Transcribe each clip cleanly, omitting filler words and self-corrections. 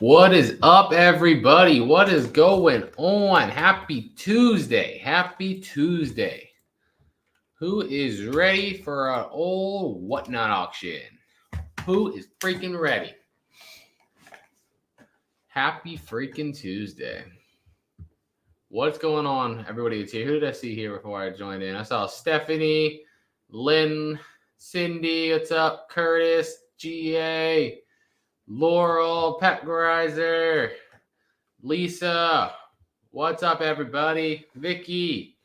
What is up, everybody? What is going on? Happy Tuesday. Happy Tuesday. Who is ready for an old whatnot auction? Who is freaking ready? Happy freaking Tuesday. What's going on, everybody that's here? Who did I see here before I joined in? I saw Stephanie, Lynn, Cindy, what's up? Curtis, GA, Laurel, Pet Greiser, Lisa, what's up, everybody? Vicky,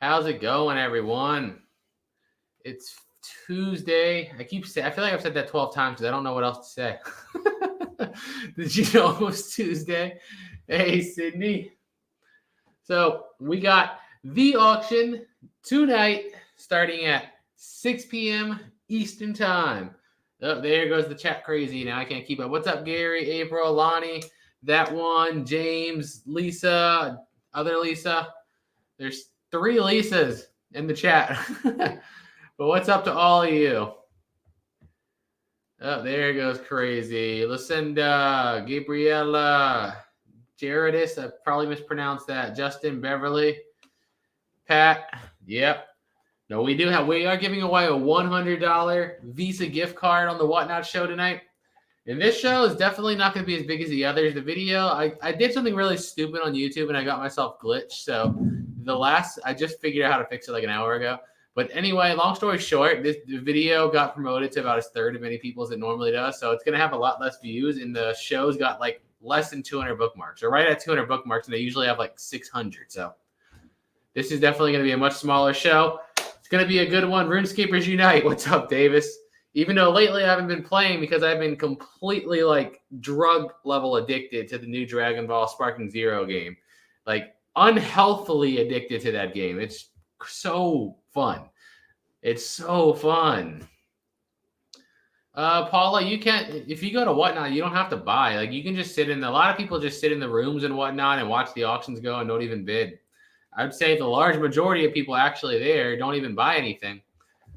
how's it going, everyone? It's Tuesday. I feel like I've said that 12 times because I don't know what else to say. Did you know it was Tuesday? Hey, Sydney. So we got the auction tonight starting at 6 p.m. Eastern time. Oh, there goes the chat crazy. Now I can't keep up. What's up, Gary, April, Lonnie, that one, James, Lisa, other Lisa. There's 3 Lisas in the chat. But what's up to all of you? Oh, there goes crazy. Lucinda, Gabriella, Jaredis, I probably mispronounced that. Justin, Beverly, Pat, yep. No, we are giving away a $100 Visa gift card on the Whatnot show tonight. And this show is definitely not going to be as big as the others. The video, I did something really stupid on YouTube and I got myself glitched. So I just figured out how to fix it like an hour ago. But anyway, long story short, the video got promoted to about a third of many people as it normally does. So it's going to have a lot less views. And the show's got like less than 200 bookmarks. Or right at 200 bookmarks. And they usually have like 600. So this is definitely going to be a much smaller show. It's going to be a good one. RuneScapers Unite. What's up, Davis? Even though lately I haven't been playing because I've been completely like drug level addicted to the new Dragon Ball Sparking Zero game. Like unhealthily addicted to that game. It's so fun. It's so fun. Paula, you can't, if you go to Whatnot, you don't have to buy. Like you can just sit in, a lot of people just sit in the rooms and whatnot and watch the auctions go and don't even bid. I'd say the large majority of people actually there don't even buy anything.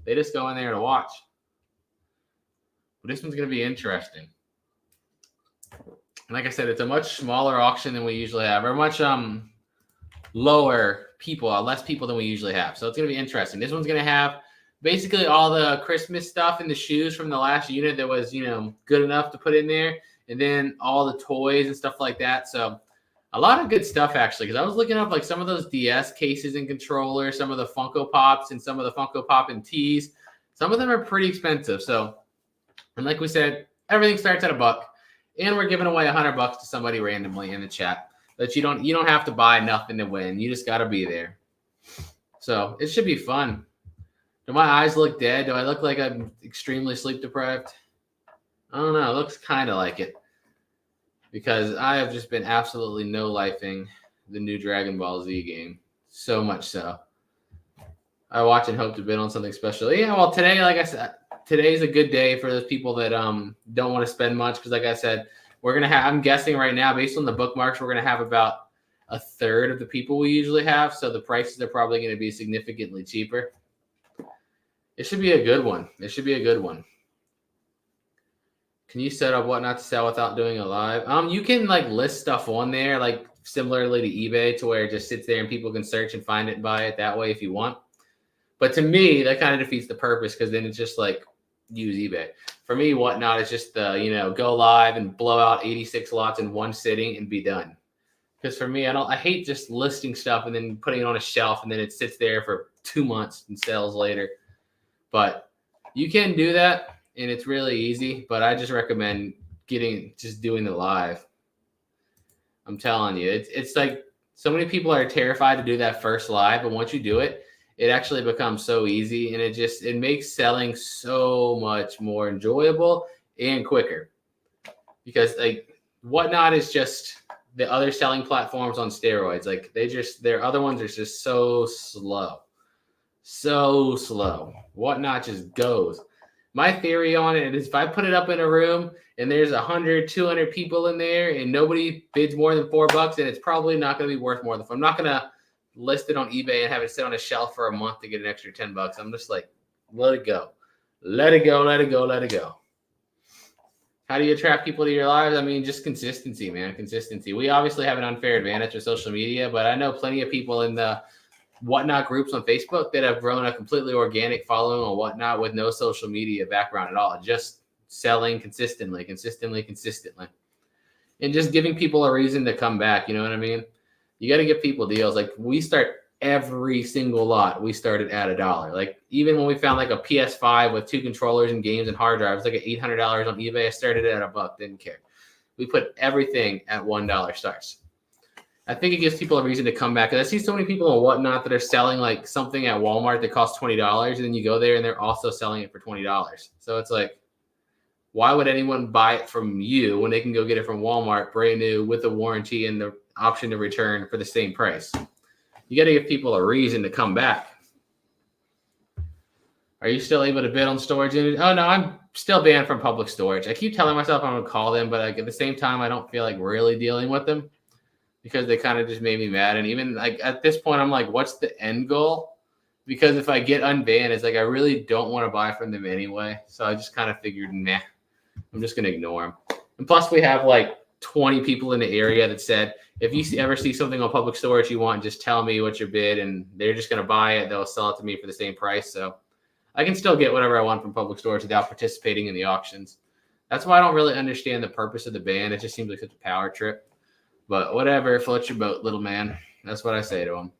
They just go in there to watch. But this one's going to be interesting. And like I said, it's a much smaller auction than we usually have. Or much lower people, less people than we usually have. So it's going to be interesting. This one's going to have basically all the Christmas stuff and the shoes from the last unit that was, good enough to put in there. And then all the toys and stuff like that. So a lot of good stuff, actually, because I was looking up like some of those DS cases and controllers, some of the Funko Pops and some of the Funko Pop and tees. Some of them are pretty expensive. So, and like we said, everything starts at $1, and we're giving away $100 to somebody randomly in the chat. That you don't have to buy nothing to win. You just got to be there. So it should be fun. Do my eyes look dead? Do I look like I'm extremely sleep deprived? I don't know. It looks kind of like it. Because I have just been absolutely no-lifing the new Dragon Ball Z game. So much so. I watch and hope to bid on something special. Yeah, well, today, like I said, today's a good day for those people that don't want to spend much. Because like I said, we're going to have, I'm guessing right now, based on the bookmarks, we're going to have about a third of the people we usually have. So the prices are probably going to be significantly cheaper. It should be a good one. It should be a good one. Can you set up Whatnot to sell without doing a live? You can like list stuff on there, like similarly to eBay, to where it just sits there and people can search and find it and buy it that way if you want. But to me, that kind of defeats the purpose because then it's just like use eBay. For me, Whatnot is just the go live and blow out 86 lots in one sitting and be done. Because for me, I hate just listing stuff and then putting it on a shelf and then it sits there for 2 months and sells later. But you can do that. And it's really easy, but I just recommend just doing the live. I'm telling you, it's like so many people are terrified to do that first live, but once you do it, it actually becomes so easy, and it makes selling so much more enjoyable and quicker. Because like Whatnot is just the other selling platforms on steroids. Like their other ones are just so slow. So slow. Whatnot just goes. My theory on it is if I put it up in a room and there's 100, 200 people in there and nobody bids more than $4, then it's probably not going to be worth more than $4. I'm not going to list it on eBay and have it sit on a shelf for a month to get an extra $10. I'm just like, let it go. Let it go, let it go, let it go. How do you attract people to your lives? I mean, just consistency, man. Consistency. We obviously have an unfair advantage with social media, but I know plenty of people in the whatnot groups on Facebook that have grown a completely organic following on whatnot with no social media background at all. Just selling consistently, and just giving people a reason to come back. You know what I mean? You got to give people deals. Like we start every single lot. We started at $1. Like even when we found like a PS5 with 2 controllers and games and hard drives, like at $800 on eBay, I started it at $1. Didn't care. We put everything at $1 starts. I think it gives people a reason to come back. Because I see so many people and whatnot that are selling like something at Walmart that costs $20, and then you go there and they're also selling it for $20. So it's like, why would anyone buy it from you when they can go get it from Walmart brand new with a warranty and the option to return for the same price? You got to give people a reason to come back. Are you still able to bid on storage units? Oh, no, I'm still banned from public storage. I keep telling myself I'm going to call them, but like at the same time, I don't feel like really dealing with them because they kind of just made me mad. And even like at this point, I'm like, what's the end goal? Because if I get unbanned, it's like I really don't want to buy from them anyway. So I just kind of figured, nah, I'm just going to ignore them. And plus, we have like 20 people in the area that said, if you ever see something on public storage you want, just tell me what your bid, and they're just going to buy it. They'll sell it to me for the same price. So I can still get whatever I want from public storage without participating in the auctions. That's why I don't really understand the purpose of the ban. It just seems like such a power trip. But whatever, float your boat, little man. That's what I say to him.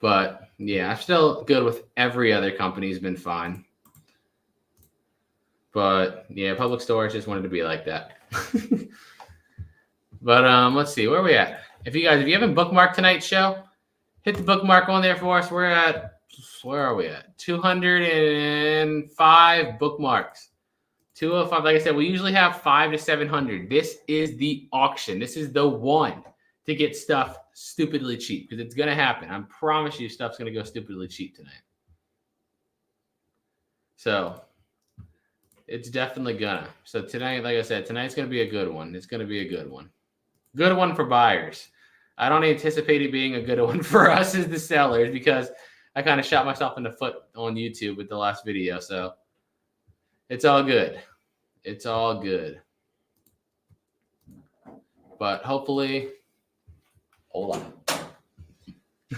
But yeah, I'm still good with every other company. Has been fine. But yeah, public storage just wanted to be like that. But let's see, where are we at? If you haven't bookmarked tonight's show, hit the bookmark on there for us. Where are we at? 205 bookmarks. 205. Like I said, we usually have 500 to 700. This is the auction. This is the one to get stuff stupidly cheap because it's going to happen. I promise you stuff's going to go stupidly cheap tonight. So it's definitely gonna. So tonight, like I said, tonight's going to be a good one. It's going to be a good one. Good one for buyers. I don't anticipate it being a good one for us as the sellers because I kind of shot myself in the foot on YouTube with the last video. So it's all good. It's all good. But hopefully, hold on.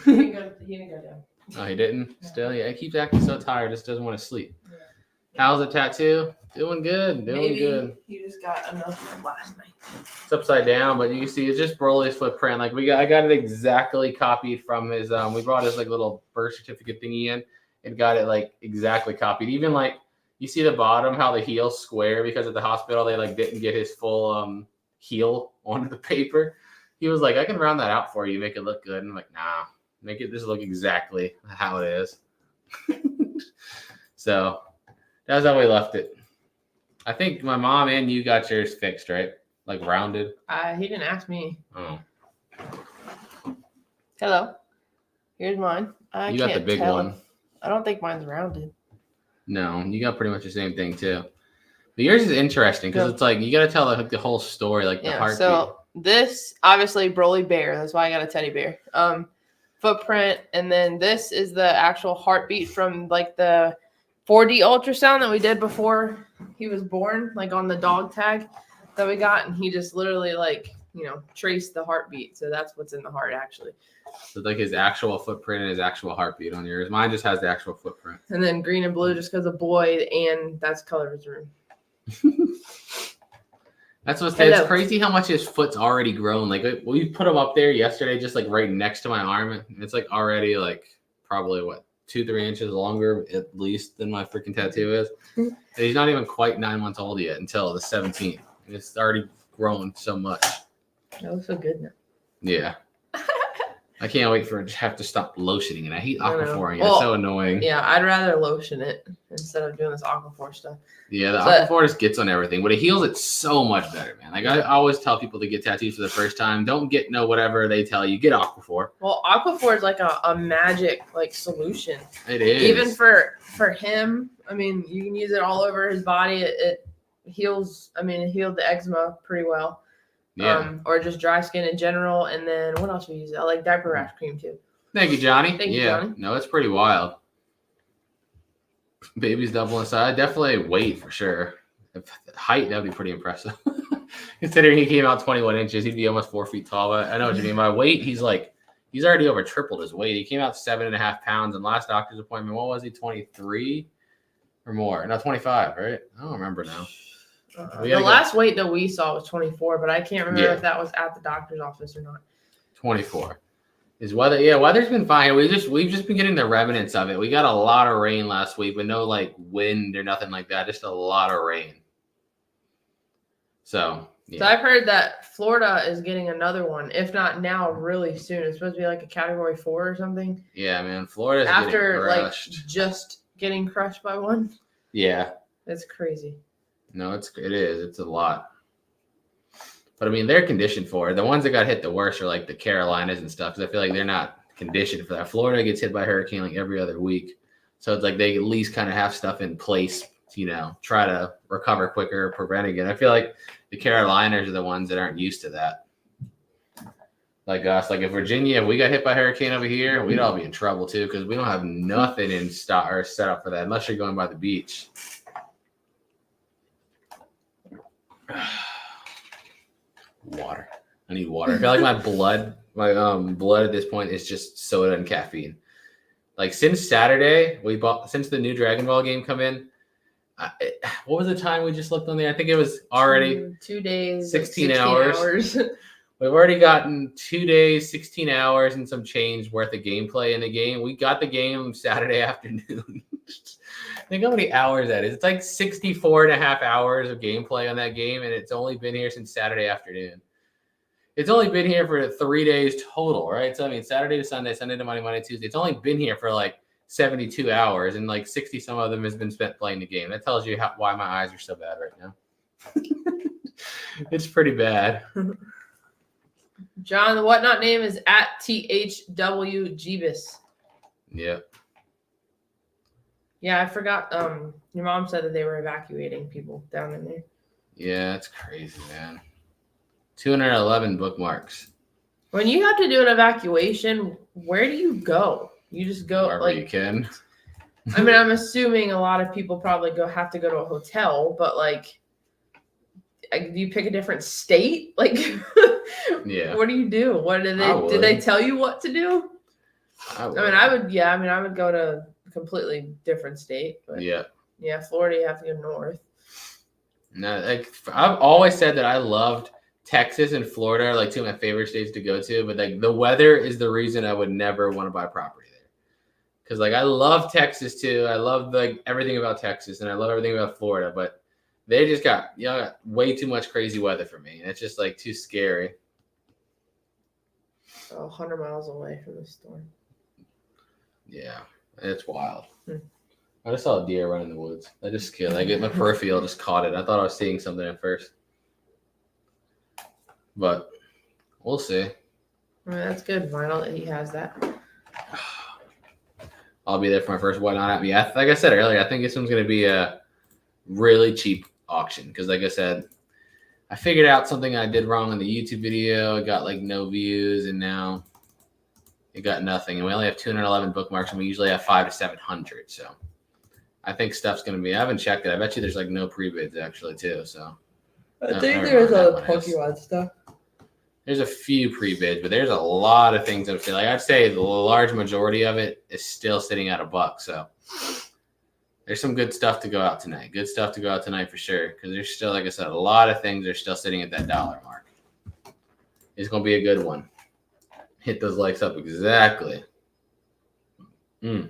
He didn't go down. Oh, he didn't? No. Still? Yeah, he keeps acting so tired. Just doesn't want to sleep. Yeah. How's the tattoo? Doing good. Maybe good. He just got enough from last night. It's upside down, but you can see it's just Broly's footprint. Like I got it exactly copied from his. We brought his like little birth certificate thingy in and got it like exactly copied. Even like you see the bottom how the heel's square because at the hospital they like didn't get his full heel onto the paper. He was like, I can round that out for you, make it look good. And I'm like, nah, make it just look exactly how it is. So that's how we left it. I think my mom and you got yours fixed, right? Like rounded. He didn't ask me. Oh. Hello. Here's mine. You got the big one. I don't think mine's rounded. No, you got pretty much the same thing too. But yours is interesting because it's like you got to tell the whole story, like the heartbeat. So this obviously Broly bear. That's why I got a teddy bear. Footprint, and then this is the actual heartbeat from like the 4D ultrasound that we did before he was born, like on the dog tag that we got, and he just literally like traced the heartbeat. So that's what's in the heart actually. So like his actual footprint and his actual heartbeat on yours. Mine just has the actual footprint. And then green and blue just because of boy, and that's color of his room. That's what's it's crazy how much his foot's already grown. Like we put him up there yesterday, just like right next to my arm, and it's like already like probably 2-3 inches longer at least than my freaking tattoo is. And he's not even quite 9 months old yet until the 17th, and it's already grown so much. That looks so good now. Yeah. I can't wait for it to have to stop lotioning it. I hate aquaphoring. It's so annoying. Yeah, I'd rather lotion it instead of doing this aquaphor stuff. Yeah, the aquaphor just gets on everything, but it heals it so much better, man. Like I always tell people to get tattoos for the first time. Don't get whatever they tell you. Get aquaphor. Well, aquaphor is like a magic like solution. It is. Even for him, I mean, you can use it all over his body. It heals. I mean, it healed the eczema pretty well. Yeah. Or just dry skin in general. And then what else we use? I like diaper rash cream too. Thank you, Johnny. Thank you, Johnny. No, it's pretty wild. Baby's double in size. Definitely weight for sure. Height, that'd be pretty impressive. Considering he came out 21 inches, he'd be almost 4 feet tall. But I know what you mean. My weight, he's already over tripled his weight. He came out 7.5 pounds in last doctor's appointment. What was he, 23 or more? No, 25, right? I don't remember now. The last weight that we saw was 24, but I can't remember if that was at the doctor's office or not. 24. Is weather? Yeah, weather's been fine. We've just been getting the remnants of it. We got a lot of rain last week, but no like wind or nothing like that. Just a lot of rain. So I've heard that Florida is getting another one, if not now, really soon. It's supposed to be like a Category 4 or something. Yeah, man, Florida's after getting crushed. Like just getting crushed by one. Yeah, it's crazy. No, it is. It's a lot. But I mean, they're conditioned for it. The ones that got hit the worst are like the Carolinas and stuff, because I feel like they're not conditioned for that. Florida gets hit by a hurricane like every other week, so it's like they at least kind of have stuff in place, try to recover quicker, prevent again. I feel like the Carolinas are the ones that aren't used to that. Like us, like if we got hit by a hurricane over here, we'd all be in trouble too, because we don't have nothing in stock or set up for that unless you're going by the beach. Water. I need water. I feel like my blood at this point is just soda and caffeine. Like since Saturday, since the new Dragon Ball game come in. What was the time we just looked on there? I think it was already 2 days, 16 hours. We've already gotten 2 days, 16 hours, and some change worth of gameplay in the game. We got the game Saturday afternoon. Think how many hours that is. It's like 64.5 hours of gameplay on that game, and it's only been here since Saturday afternoon. It's only been here for 3 days total, right? So, I mean, Saturday to Sunday, Sunday to Monday, Monday, Tuesday. It's only been here for like 72 hours, and like 60 some of them has been spent playing the game. That tells you why my eyes are so bad right now. It's pretty bad. John, the whatnot name is at THW Jeebus. Yep. Yeah, I forgot. Your mom said that they were evacuating people down in there. Yeah, it's crazy, man. 211 bookmarks. When you have to do an evacuation, where do you go? You just go wherever you can. I mean, I'm assuming a lot of people probably have to go to a hotel, but like, do you pick a different state? Like, yeah. What do you do? What did they tell you what to do? I would go to a completely different state. But yeah, Florida, you have to go north. No, like I've always said that I loved Texas and Florida are like two of my favorite states to go to, but like the weather is the reason I would never want to buy property there. Because like I love Texas too. I love like everything about Texas, and I love everything about Florida, but they just got way too much crazy weather for me, and it's just like too scary. 100 miles away from the storm. Yeah, it's wild. I just saw a deer run in the woods. I just killed. My peripheral just caught it. I thought I was seeing something at first, but we'll see. I mean, that's good, Vinyl, that he has that. I'll be there for my first whatnot at me. Like I said earlier, I think this one's going to be a really cheap auction because, like I said, I figured out something I did wrong in the YouTube video. It got like no views, and now it got nothing. And we only have 211 bookmarks, and we usually have 500 to 700. So I think stuff's going to be. I haven't checked it. I bet you there's like no pre-bids actually too. So I think there's a Pokemon stuff. There's a few pre-bids, but there's a lot of things that I'd say the large majority of it is still sitting at $1. So there's some good stuff to go out tonight. Good stuff to go out tonight for sure. Because there's still, like I said, a lot of things are still sitting at that $1 mark. It's going to be a good one. Hit those likes up exactly. Yeah,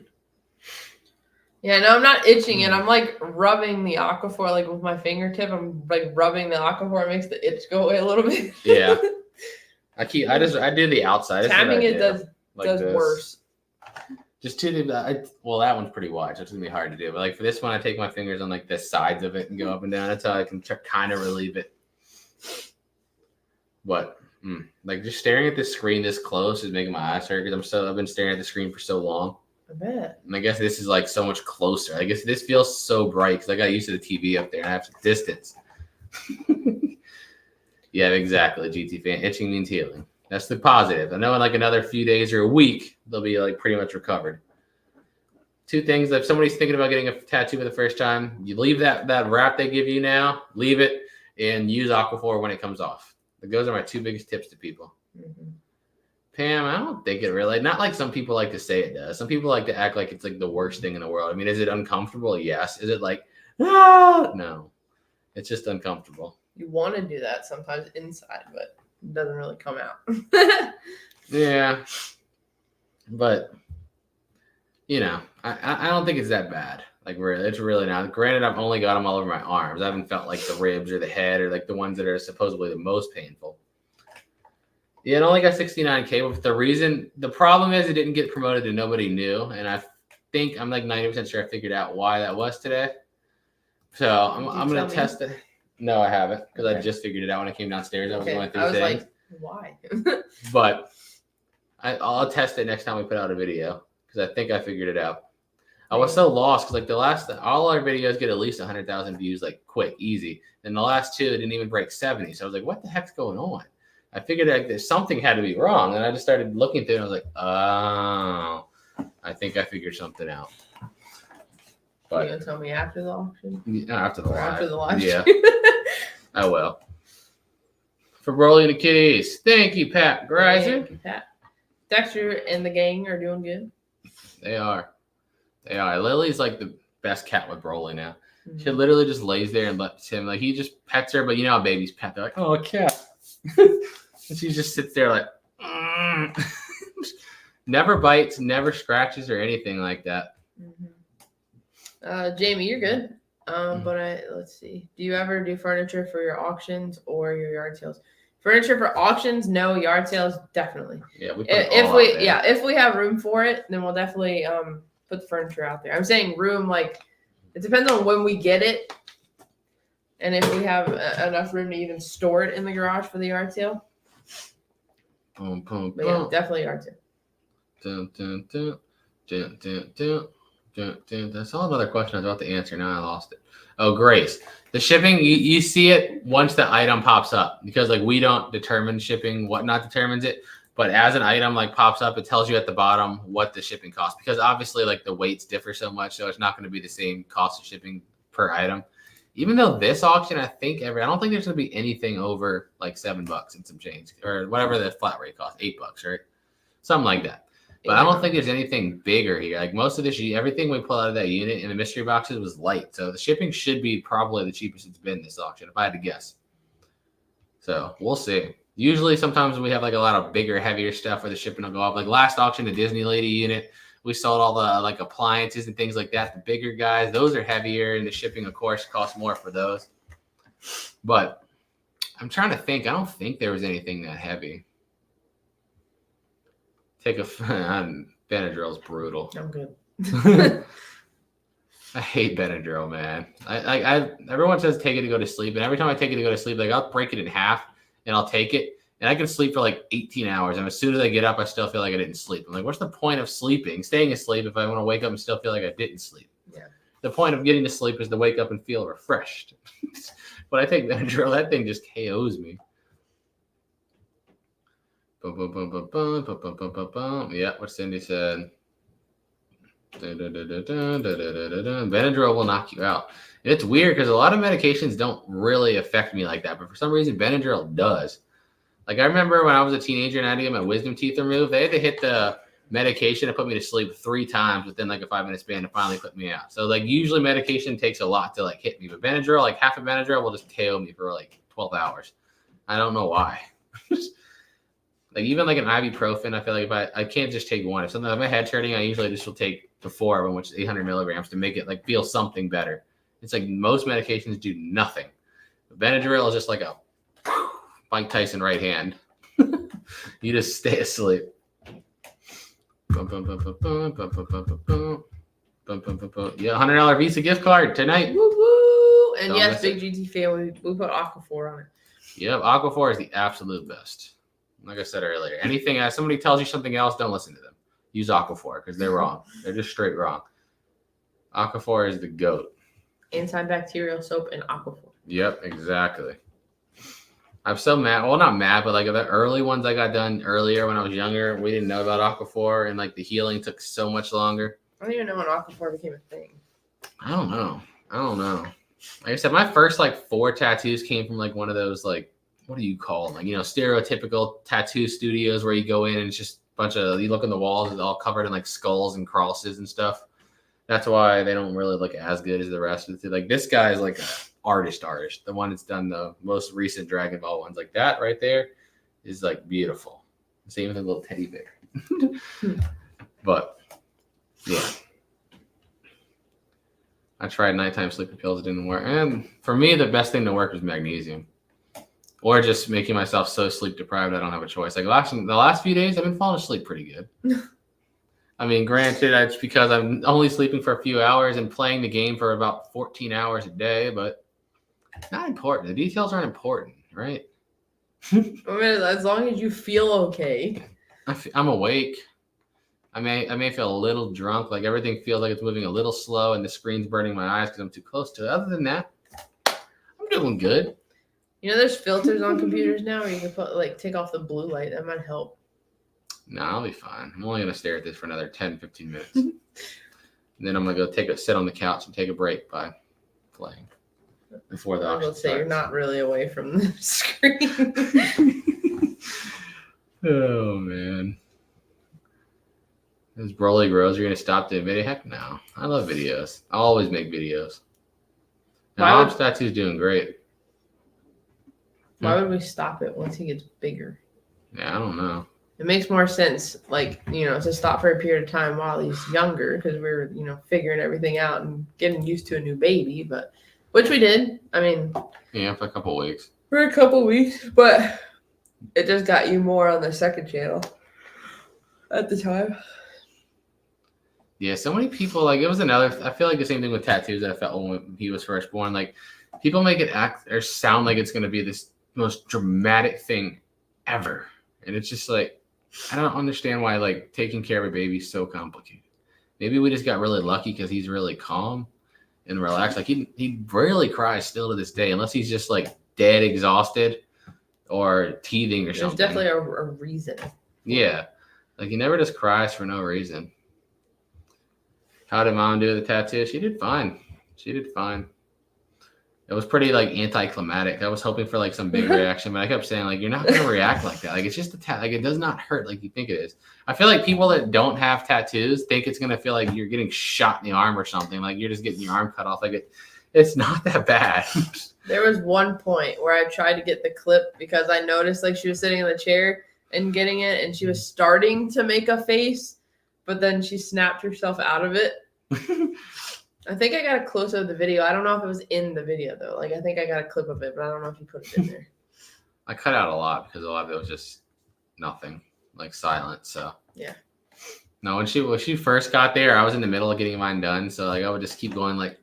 no, I'm not itching it. I'm like rubbing the Aquaphor like with my fingertip. I'm like rubbing the Aquaphor. It makes the itch go away a little bit. Yeah. I do the outside. Tapping it does worse. Just to that one's pretty wide. So it's gonna be hard to do. But like for this one, I take my fingers on like the sides of it and go up and down. That's how I can kind of relieve it. But like just staring at this screen this close is making my eyes hurt because I've been staring at the screen for so long. I bet. And I guess this is like so much closer. I guess this feels so bright because I got used to the TV up there and I have some distance. Yeah, exactly. GT fan. Itching means healing. That's the positive. I know in like another few days or a week, they'll be like pretty much recovered. 2 things. If somebody's thinking about getting a tattoo for the first time, you leave that wrap they give you now, leave it, and use Aquaphor when it comes off. Those are my 2 biggest tips to people. Mm-hmm. Pam, I don't think it really, not like some people like to say it does. Some people like to act like it's like the worst thing in the world. I mean, is it uncomfortable? Yes. Is it like, ah? No. It's just uncomfortable. You want to do that sometimes inside, but it doesn't really come out. Yeah. But, you know, I don't think it's that bad. Like, really, it's really not. Granted, I've only got them all over my arms. I haven't felt like the ribs or the head or like the ones that are supposedly the most painful. Yeah, it only got 69K, but the problem is it didn't get promoted to nobody new. And I'm like 90% sure I figured out why that was today. So I'm going to test it. No, I haven't, because I just figured it out when I came downstairs. I was going through things. Like, why? But I'll test it next time we put out a video, because I think I figured it out. I was so lost because like all our videos get at least 100,000 views, like quick, easy. And the last 2 didn't even break 70. So I was like, what the heck's going on? I figured like something had to be wrong. And I just started looking through it. And I was like, oh, I think I figured something out. But you gonna tell me after the auction? After the live. After the live. Yeah. I will. For Broly and the Kitties. Thank you, Pat Greiser. Thank you, Pat. Dexter and the gang are doing good. They are. Lily's like the best cat with Broly now. Mm-hmm. She literally just lays there and lets him, like, he just pets her, but you know how babies pet. They're like, oh, a cat. And she just sits there like, never bites, never scratches or anything like that. Mm-hmm. Jamie, you're good. But let's see. Do you ever do furniture for your auctions or your yard sales? Furniture for auctions, no. Yard sales, definitely. Yeah, if we have room for it, then we'll definitely put the furniture out there. I'm saying room, like, it depends on when we get it, and if we have enough room to even store it in the garage for the yard sale. But yeah, definitely yard sale. That's all another question I was about to answer. Now I lost it. Oh, Grace. The shipping, you see it once the item pops up, because like we don't determine shipping, Whatnot determines it. But as an item like pops up, it tells you at the bottom what the shipping costs, because obviously like the weights differ so much, so it's not going to be the same cost of shipping per item. Even though this auction, I don't think there's going to be anything over like $7 and some change, or whatever the flat rate costs, $8, right? Something like that. But I don't think there's anything bigger here. Like most of this, everything we pull out of that unit in the mystery boxes was light. So the shipping should be probably the cheapest it's been this auction, if I had to guess. So we'll see. Usually sometimes we have like a lot of bigger, heavier stuff where the shipping will go up. Like last auction, the Disney Lady unit, we sold all the like appliances and things like that. The bigger guys, those are heavier, and the shipping, of course, costs more for those. But I'm trying to think. I don't think there was anything that heavy. Benadryl's brutal. I'm good. I hate Benadryl, man. Everyone says take it to go to sleep, and every time I take it to go to sleep, like I'll break it in half and I'll take it, and I can sleep for like 18 hours. And as soon as I get up, I still feel like I didn't sleep. I'm like, what's the point of staying asleep, if I want to wake up and still feel like I didn't sleep? Yeah. The point of getting to sleep is to wake up and feel refreshed. But I take Benadryl, that thing just KOs me. Yeah, what Cindy said. Benadryl will knock you out. And it's weird because a lot of medications don't really affect me like that, but for some reason Benadryl does. Like I remember when I was a teenager and I had to get my wisdom teeth removed, they had to hit the medication to put me to sleep 3 times within like a 5-minute span to finally put me out. So like usually medication takes a lot to like hit me, but Benadryl, like half a Benadryl will just KO me for like 12 hours. I don't know why. Like even like an ibuprofen, I feel like if I can't just take one. If my head's hurting, I usually just will take the 4 of them, which is 800 milligrams, to make it like feel something better. It's like most medications do nothing. Benadryl is just like a Mike Tyson right hand. You just stay asleep. Yeah, $100 Visa gift card tonight. Woo woo! And Don't yes, big GT fan, we put Aquaphor on it. Yep, Aquaphor is the absolute best. Like I said earlier, anything somebody tells you something else, don't listen to them. Use Aquaphor because they're wrong. They're just straight wrong. Aquaphor is the GOAT. Antibacterial soap and Aquaphor. Yep, exactly. I'm so mad. Well, not mad, but like the early ones I got done earlier when I was younger, we didn't know about Aquaphor, and like the healing took so much longer. I don't even know when Aquaphor became a thing. I don't know. Like I said, my first like 4 tattoos came from like one of those like, what do you call them? Like, you know, stereotypical tattoo studios where you go in and it's just a bunch of, you look on the walls, it's all covered in like skulls and crosses and stuff. That's why they don't really look as good as the rest of it. Like this guy is like an artist. The one that's done the most recent Dragon Ball ones. Like that right there is like beautiful. Same with a little teddy bear. But yeah. I tried nighttime sleeping pills. It didn't work. And for me, the best thing to work was magnesium. Or just making myself so sleep deprived I don't have a choice. Like the last few days, I've been falling asleep pretty good. I mean, granted, it's because I'm only sleeping for a few hours and playing the game for about 14 hours a day, but not important. The details aren't important, right? I mean, as long as you feel okay. I'm awake. I may feel a little drunk, like everything feels like it's moving a little slow and the screen's burning my eyes because I'm too close to it. Other than that, I'm doing good. You know, there's filters on computers now where you can put like take off the blue light. That might help. No, I'll be fine. I'm only going to stare at this for another 10, 15 minutes. And then I'm going to go sit on the couch and take a break by playing before the auction Let's say you're not really away from the screen. Oh, man. Is Broly Grows, you're going to stop doing video? Heck no. I love videos. I always make videos. Now, Mom's tattoo's doing great. Why would we stop it once he gets bigger? Yeah, I don't know. It makes more sense, like, you know, to stop for a period of time while he's younger because we're, you know, figuring everything out and getting used to a new baby, but which we did. I mean, yeah, for a couple weeks. For a couple weeks, but it just got you more on the second channel at the time. Yeah, so many people, like, it was another, I feel like the same thing with tattoos that I felt when he was first born. Like, people make it act or sound like it's going to be this most dramatic thing ever. And it's just like, I don't understand why, like, taking care of a baby is so complicated. Maybe we just got really lucky because he's really calm and relaxed. Like, he rarely cries still to this day, unless he's just, like, dead exhausted or teething or something. There's definitely a reason. Yeah. Like, he never just cries for no reason. How did Mom do the tattoo? She did fine. It was pretty like anticlimactic. I was hoping for like some big reaction, but I kept saying like, you're not going to react like that. Like it's just a like it does not hurt like you think it is. I feel like people that don't have tattoos think it's going to feel like you're getting shot in the arm or something. Like you're just getting your arm cut off. Like it's not that bad. There was one point where I tried to get the clip because I noticed like she was sitting in the chair and getting it and she was starting to make a face, but then she snapped herself out of it. I think I got a close up of the video. I don't know if it was in the video though. Like I think I got a clip of it, but I don't know if you put it in there. I cut out a lot because a lot of it was just nothing, like silent. So yeah. No, when she first got there, I was in the middle of getting mine done. So like I would just keep going like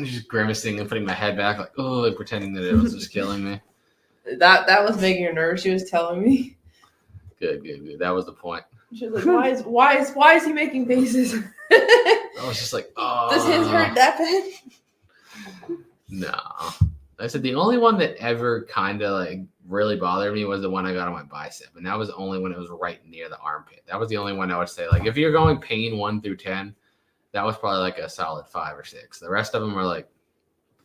just grimacing and putting my head back like like pretending that it was just killing me. That was making her nervous. She was telling me. Good. That was the point. She was like, why is he making faces? I was just like, oh. Does his hurt that bad? No. I said the only one that ever kind of like really bothered me was the one I got on my bicep. And that was only when it was right near the armpit. That was the only one I would say, like, if you're going pain 1 through 10, that was probably like a solid 5 or 6. The rest of them are like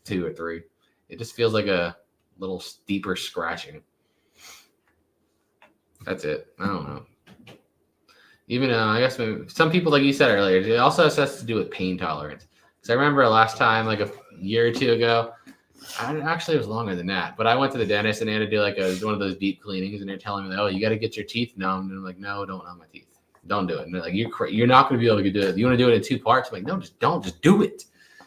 2 or 3. It just feels like a little deeper scratching. That's it. I don't know. Even I guess maybe some people, like you said earlier, it also has to do with pain tolerance. Because I remember last time, like a year or two ago, actually it was longer than that, but I went to the dentist and they had to do like one of those deep cleanings, and they're telling me, oh, you got to get your teeth numbed. And I'm like, no, don't numb my teeth. Don't do it. And they're like, you're not going to be able to do it. You want to do it in 2 parts? I'm like, no, just do it.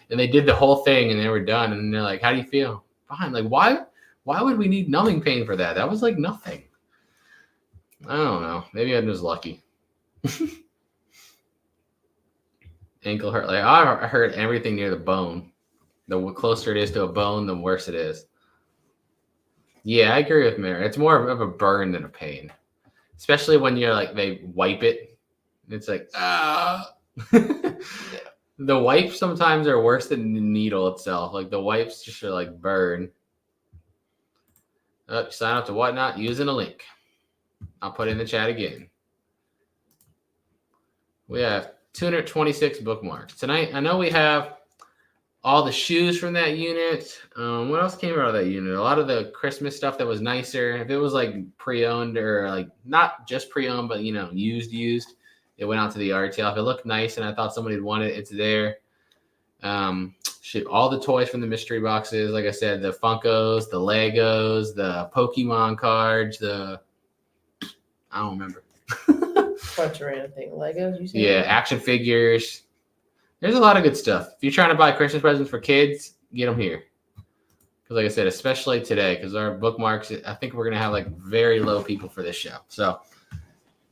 And they did the whole thing and they were done. And they're like, how do you feel? Fine. Like, why would we need numbing pain for that? That was like nothing. I don't know. Maybe I'm just lucky. Ankle hurt. Like I hurt everything near the bone. The closer it is to a bone, the worse it is. Yeah, I agree with Mary. It's more of a burn than a pain, especially when you're like they wipe it. It's like The wipes sometimes are worse than the needle itself. Like the wipes just are like burn. Sign up to Whatnot using a link. I'll put it in the chat again. We have 226 bookmarks. Tonight, I know we have all the shoes from that unit. What else came out of that unit? A lot of the Christmas stuff that was nicer. If it was like pre-owned or like not just pre-owned, but used, it went out to the RTL. If it looked nice and I thought somebody would want it, it's there. All the toys from the mystery boxes. Like I said, the Funkos, the Legos, the Pokemon cards, I don't remember. Bunch of random things. Legos, you said? Yeah, action figures. There's a lot of good stuff. If you're trying to buy Christmas presents for kids, get them here. Because like I said, especially today, because our bookmarks, I think we're going to have like very low people for this show. So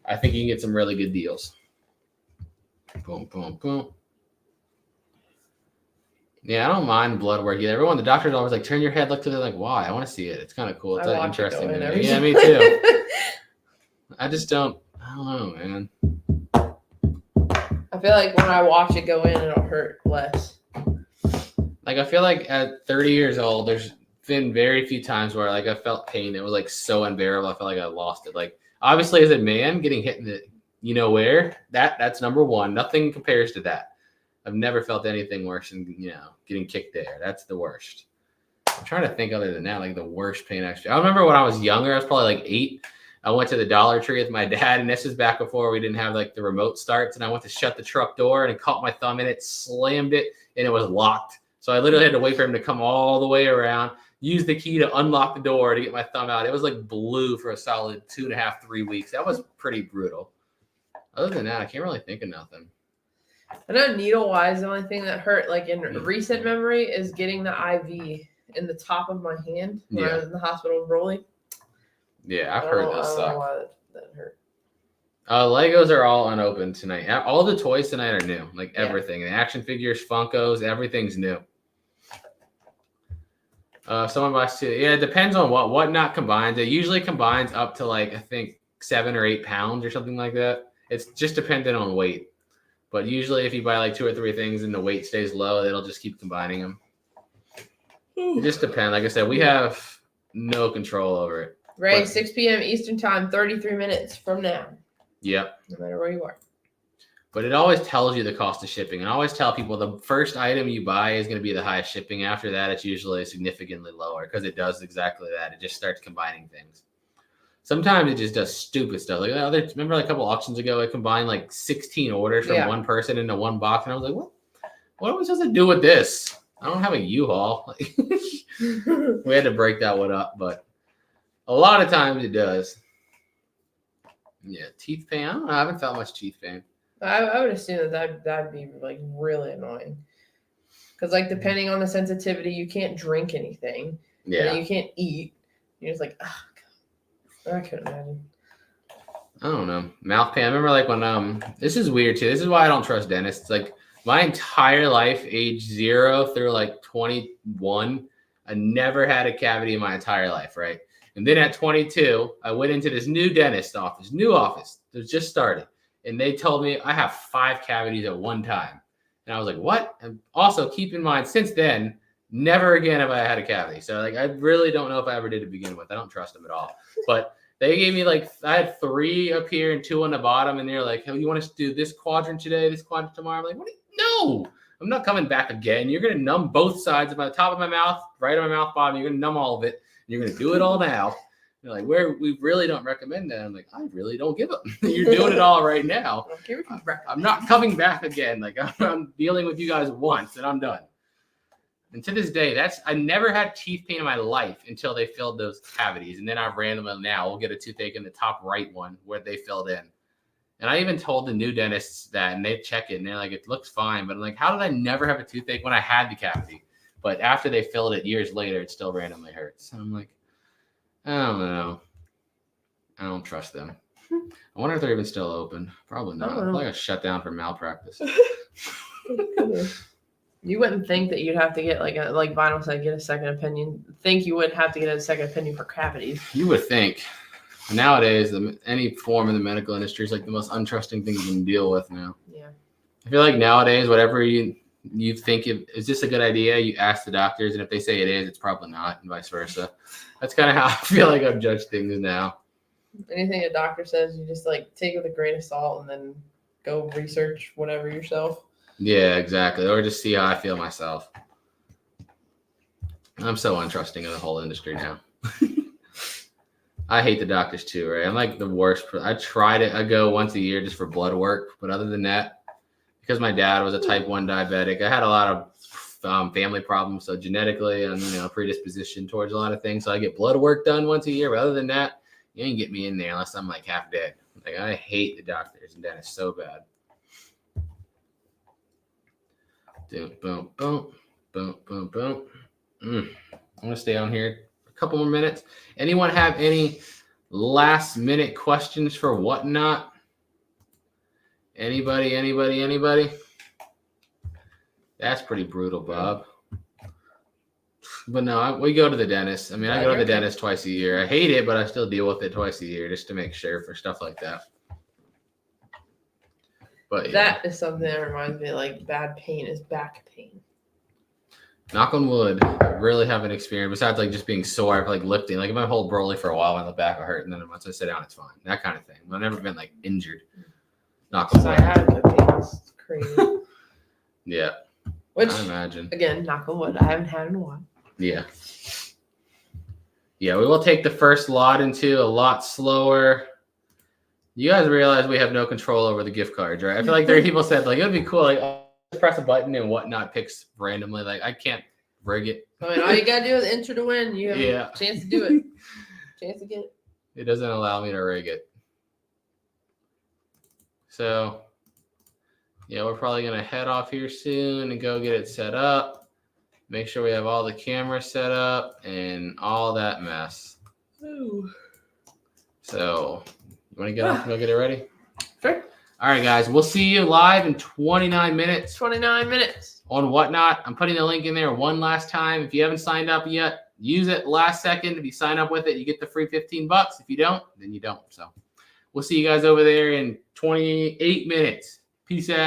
I think you can get some really good deals. Boom, boom, boom. Yeah, I don't mind blood work either. Everyone, the doctor's always like, turn your head, look to the, like, why? I want to see it. It's kind of cool. It's interesting. Yeah, me too. I just don't know, man. I feel like when I watch it go in, it'll hurt less. Like, I feel like at 30 years old, there's been very few times where, like, I felt pain. It was, like, so unbearable. I felt like I lost it. Like, obviously, as a man, getting hit in the, where, that's number one. Nothing compares to that. I've never felt anything worse than, getting kicked there. That's the worst. I'm trying to think other than that, like, the worst pain, actually. I remember when I was younger, I was probably, like, 8. I went to the Dollar Tree with my dad, and this is back before we didn't have like the remote starts. And I went to shut the truck door and it caught my thumb in it, slammed it, and it was locked. So I literally had to wait for him to come all the way around, use the key to unlock the door to get my thumb out. It was like blue for a solid 2.5, 3 weeks. That was pretty brutal. Other than that, I can't really think of nothing. I know needle-wise, the only thing that hurt, like in recent memory, is getting the IV in the top of my hand when I was in the hospital with Broly. Yeah, I've heard those suck. I don't know why that hurt. Legos are all unopened tonight. All the toys tonight are new, like everything. The action figures, Funkos, everything's new. Someone buys two. Yeah, it depends on what not combines. It usually combines up to like I think 7 or 8 pounds or something like that. It's just dependent on weight. But usually, if you buy like 2 or 3 things and the weight stays low, it'll just keep combining them. It just depends. Like I said, we have no control over it. Ray, 6 p.m. Eastern Time, 33 minutes from now. Yep. No matter where you are. But it always tells you the cost of shipping. And I always tell people the first item you buy is going to be the highest shipping. After that, it's usually significantly lower because it does exactly that. It just starts combining things. Sometimes it just does stupid stuff. Like remember like a couple auctions ago, I combined like 16 orders from one person into one box. And I was like, what are we supposed to do with this? I don't have a U-Haul. We had to break that one up, but a lot of times it does. Yeah, teeth pain. I don't know. I haven't felt much teeth pain. I would assume that'd be like really annoying. Because like depending on the sensitivity, you can't drink anything. Yeah. And you can't eat. You're just like, oh God. I couldn't imagine. I don't know. Mouth pain. I remember like when this is weird too. This is why I don't trust dentists. Like my entire life, age 0 through like 21, I never had a cavity in my entire life, right? And then at 22, I went into this new dentist office, that was just started. And they told me I have 5 cavities at one time. And I was like, what? And also keep in mind, since then, never again have I had a cavity. So like, I really don't know if I ever did to begin with. I don't trust them at all. But they gave me like, I had 3 up here and 2 on the bottom. And they're like, hey, you want us to do this quadrant today, this quadrant tomorrow? I'm like, no, I'm not coming back again. You're going to numb both sides of my top of my mouth, right on my mouth bottom. You're going to numb all of it. You're going to do it all now. You're like, we really don't recommend that. I'm like, I really don't give up. You're doing it all right now. I'm not coming back again. Like I'm dealing with you guys once and I'm done. And to this day, I never had teeth pain in my life until they filled those cavities. And then I randomly now will get a toothache in the top right one where they filled in. And I even told the new dentists that, and they check it and they're like, it looks fine. But I'm like, how did I never have a toothache when I had the cavity? But after they filled it years later, it still randomly hurts. And I'm like, I don't know. I don't trust them. I wonder if they're even still open. Probably not. Probably got shut down for malpractice. You wouldn't think that you'd have to get like Vinyl said, get a second opinion. Think you wouldn't have to get a second opinion for cavities. You would think. Nowadays, any form of the medical industry is like the most untrusting thing you can deal with now. Yeah. I feel like nowadays, whatever you think is this a good idea, you ask the doctors, and if they say it is, it's probably not, and vice versa. That's kind of how I feel like I've judged things now. Anything a doctor says, you just like take it with a grain of salt and then go research whatever yourself. Yeah, exactly. Or just see how I feel myself. I'm so untrusting of the whole industry now. I hate the doctors too, right? I'm like the worst. I try to. I go once a year just for blood work, but other than that, because my dad was a type 1 diabetic, I had a lot of family problems. So genetically, I'm predisposition towards a lot of things. So I get blood work done once a year. But other than that, you ain't get me in there unless I'm like half dead. Like I hate the doctors and dentists so bad. Boom, boom, boom, boom, boom, boom. I'm gonna stay on here a couple more minutes. Anyone have any last minute questions for Whatnot? Anybody? That's pretty brutal, Bob. But no, we go to the dentist. I mean, I go to the dentist twice a year. I hate it, but I still deal with it twice a year just to make sure for stuff like that. But that is something that reminds me, like bad pain is back pain. Knock on wood, I really haven't experienced besides like just being sore for like lifting. Like if I hold Broly for a while, my back will hurt, and then once I sit down, it's fine. That kind of thing. I've never been like injured. Knock on wood. I had good pain. It's crazy. Yeah. Which I imagine. Again, knock on wood. I haven't had in a while. Yeah. Yeah, we will take the first lot into a lot slower. You guys realize we have no control over the gift cards, right? I feel like there are people said like it would be cool, like just press a button and Whatnot picks randomly. Like I can't rig it. I mean, all you gotta do is enter to win. You have a chance to do it. Chance to get it. It doesn't allow me to rig it. So yeah, we're probably gonna head off here soon and go get it set up. Make sure we have all the cameras set up and all that mess. Ooh. So you want to get off and go get it ready? Sure. All right, guys. We'll see you live in 29 minutes. 29 minutes. On Whatnot. I'm putting the link in there one last time. If you haven't signed up yet, use it last second. If you sign up with it, you get the free $15. If you don't, then you don't. So we'll see you guys over there in 28 minutes. Peace out.